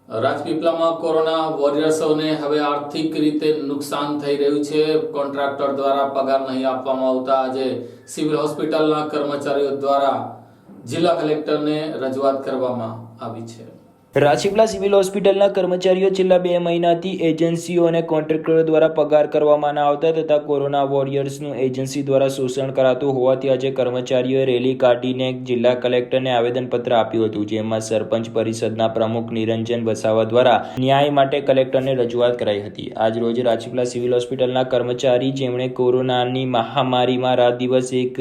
રાજપીપળામાં કોરોના વોરિયર્સોને હવે આર્થિક રીતે નુકસાન થઈ રહ્યું છે. કોન્ટ્રાક્ટર દ્વારા પગાર નહીં આપવામાં આવતા આજે સિવિલ હોસ્પિટલના કર્મચારીઓ દ્વારા જિલ્લા કલેક્ટરને રજૂઆત કરવામાં આવી છે. રાજપીપળા સિવિલ હોસ્પિટલના કર્મચારીઓ છેલ્લા 2 મહિનાથી એજન્સીઓ અને કોન્ટ્રાક્ટરો દ્વારા પગાર કરવામાં ન આવતા તથા કોરોના વોરિયર્સનું એજન્સી દ્વારા શોષણ કરાતું હોવાથી આજે કર્મચારીઓએ રેલી કાઢીને જિલ્લા કલેક્ટરને આવેદનપત્ર આપ્યું હતું, જેમાં સરપંચ પરિષદના પ્રમુખ નિરંજન વસાવા દ્વારા ન્યાય માટે કલેક્ટરને રજૂઆત કરાઈ હતી. આજ રોજ રાજપીપળા સિવિલ હોસ્પિટલના કર્મચારી જેમણે કોરોનાની મહામારીમાં રાત દિવસ એક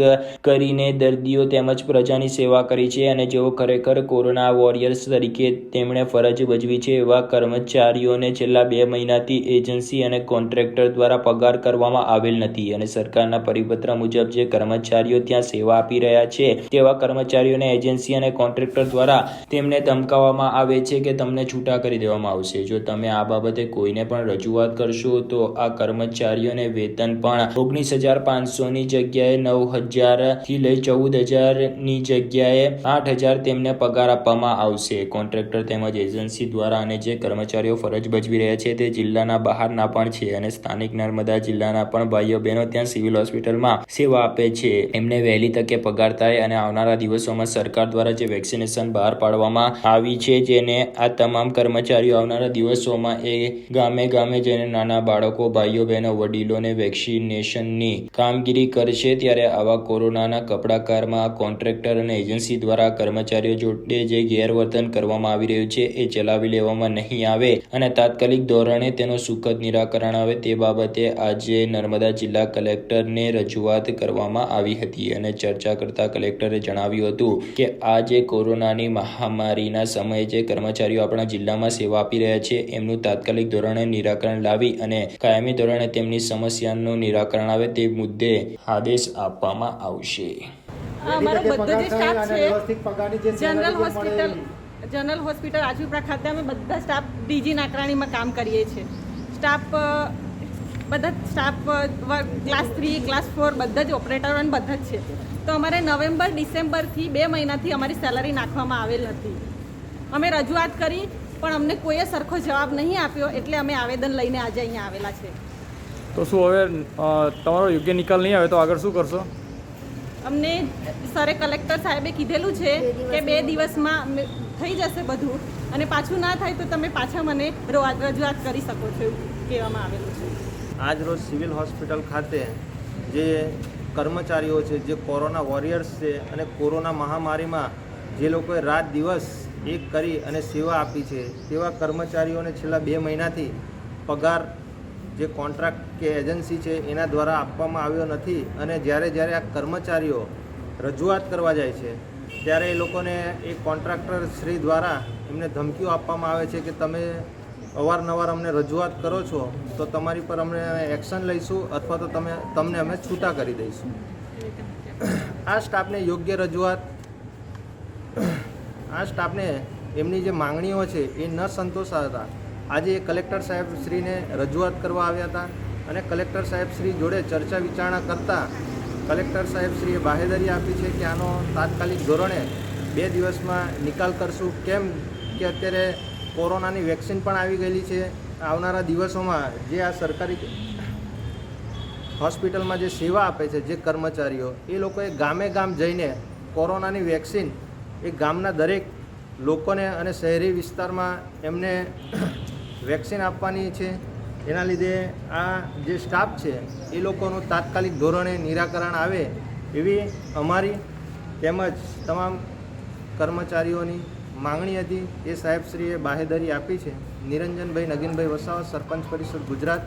કરીને દર્દીઓ તેમજ પ્રજાની સેવા કરી છે અને જેઓ ખરેખર કોરોના વોરિયર્સ તરીકે તેમણે ફરજ ભજવી છે એવા કર્મચારીઓને છેલ્લા 2 મહિનાથી એજન્સી અને કોન્ટ્રાક્ટર દ્વારા પગાર કરવામાં આવેલ નથી અને સરકારના પરિપત્ર મુજબ જે કર્મચારીઓ ત્યાં સેવા આપી રહ્યા છે તેવા કર્મચારીઓને એજન્સી અને કોન્ટ્રાક્ટર દ્વારા તેમને ધમકાવવામાં આવે છે કે તમને છૂટા કરી દેવામાં આવશે. જો તમે આ બાબતે કોઈને પણ રજૂઆત કરશો તો આ કર્મચારીઓને વેતન પણ 19,500 ની જગ્યાએ 9,000 થી લઈ 14,000 ની જગ્યાએ 8,000 તેમને પગાર આપવામાં આવશે. કોન્ટ્રાક્ટર તેમજ એજન્સી દ્વારા અને જે કર્મચારીઓ ફરજ ભજવી રહ્યા છે તે જિલ્લાના બહારના પણ છે અને સ્થાનિક નર્મદા જિલ્લાના પણ ભાઈઓ બહેનો ત્યાં સિવિલ હોસ્પિટલમાં સેવા આપે છે. એમને વહેલી તકે પગાર થાય અને આવનારા દિવસોમાં સરકાર દ્વારા જે વેક્સિનેશન બહાર પાડવામાં આવી છે જેને આ તમામ કર્મચારીઓ આવનારા દિવસોમાં એ ગામે ગામે જઈને નાના બાળકો, ભાઈઓ બહેનો, વડીલોને વેક્સિનેશનની કામગીરી કરશે. ત્યારે આવા કોરોનાના કપડાકારમાં કોન્ટ્રાક્ટર અને એજન્સી દ્વારા કર્મચારીઓ જોડે જે ગેરવર્તન કરવામાં આવી રહ્યું છે એ ચલાવી લેવામાં નહીં આવે અને તાત્કાલિક ધોરણે તેનું સુખદ નિરાકરણ આવે તે બાબતે આજે નર્મદા જિલ્લા કલેક્ટરને રજૂઆત કરવામાં આવી હતી અને ચર્ચા કરતા કલેક્ટરે જણાવ્યું હતું કે આ જે કોરોનાની મહામારીના સમયે જે કર્મચારીઓ આપણા જિલ્લામાં સેવા આપી રહ્યા છે એમનું તાત્કાલિક ધોરણે નિરાકરણ લાવી અને કાયમી ધોરણે તેમની સમસ્યાનું નિરાકરણ આવે તે મુદ્દે આદેશ આપવામાં આવશે. અમારો બધો જે સ્ટાફ છે જનરલ હોસ્પિટલ રાજપીપળા ખાતે અમે બધા સ્ટાફ ડીજી નાકરાણીમાં કામ કરીએ છીએ. બધા સ્ટાફ ક્લાસ 3, ક્લાસ 4 બધા જ ઓપરેટરો અને બધા જ છે. તો અમારે નવેમ્બર, ડિસેમ્બરથી 2 મહિનાથી અમારી સેલરી નાખવામાં આવેલ નથી. અમે રજૂઆત કરી પણ અમને કોઈએ સરખો જવાબ નહીં આપ્યો એટલે અમે આવેદન લઈને આજે અહીંયા આવેલા છે. તો શું હવે તમારો યોગ્ય નિકાલ નહીં આવે તો આગળ શું કરશો? અમને સરે કલેક્ટર સાહેબે કીધેલું છે કે 2 દિવસમાં થઈ જશે બધું અને પાછું ના થાય તો તમે પાછા મને રજૂઆત કરી શકો છો એવું કહેવામાં આવેલું છે. આજ રોજ સિવિલ હોસ્પિટલ ખાતે જે કર્મચારીઓ છે, જે કોરોના વોરિયર્સ છે અને કોરોના મહામારીમાં જે લોકોએ રાત દિવસ એક કરી અને સેવા આપી છે તેવા કર્મચારીઓને છેલ્લા 2 મહિનાથી પગાર જે કોન્ટ્રાક્ટ કે એજન્સી છે એના દ્વારા આપવામાં આવ્યો નથી અને જ્યારે આ કર્મચારીઓ રજૂઆત કરવા જાય છે ત્યારે એ લોકોને એ કોન્ટ્રાક્ટર શ્રી દ્વારા એમને ધમકીઓ આપવામાં આવે છે કે તમે અવારનવાર અમને રજૂઆત કરો છો તો તમારી પર અમે એક્શન લઈશું અથવા તો તમને અમે છૂટા કરી દઈશું. આ સ્ટાફને યોગ્ય રજૂઆત, આ સ્ટાફને એમની જે માંગણીઓ છે એ ન સંતોષાતા આજે કલેક્ટર સાહેબ શ્રીને રજૂઆત કરવા આવ્યા હતા અને કલેક્ટર સાહેબ શ્રી જોડે ચર્ચા વિચારણા કરતાં કલેક્ટર સાહેબ શ્રીએ બાહેધરી આપી છે કે આનો તાત્કાલિક ધોરણે 2 દિવસમાં નિકાલ કરશું. કેમ કે અત્યારે કોરોનાની વેક્સિન પણ આવી ગયેલી છે. આવનારા દિવસોમાં જે આ સરકારી હોસ્પિટલમાં જે સેવા આપે છે જે કર્મચારીઓ એ લોકોએ ગામે ગામ જઈને કોરોનાની વેક્સિન એ ગામના દરેક લોકોને અને શહેરી વિસ્તારમાં એમને વેક્સિન આપવાની છે. એના લીધે આ જે સ્ટાફ છે એ લોકોનું તાત્કાલિક ધોરણે નિરાકરણ આવે એવી અમારી તેમજ તમામ કર્મચારીઓની માંગણી હતી. એ સાહેબશ્રીએ બાહેધરી આપી છે. નિરંજનભાઈ નગીનભાઈ વસાવા, સરપંચ પરિષદ ગુજરાત.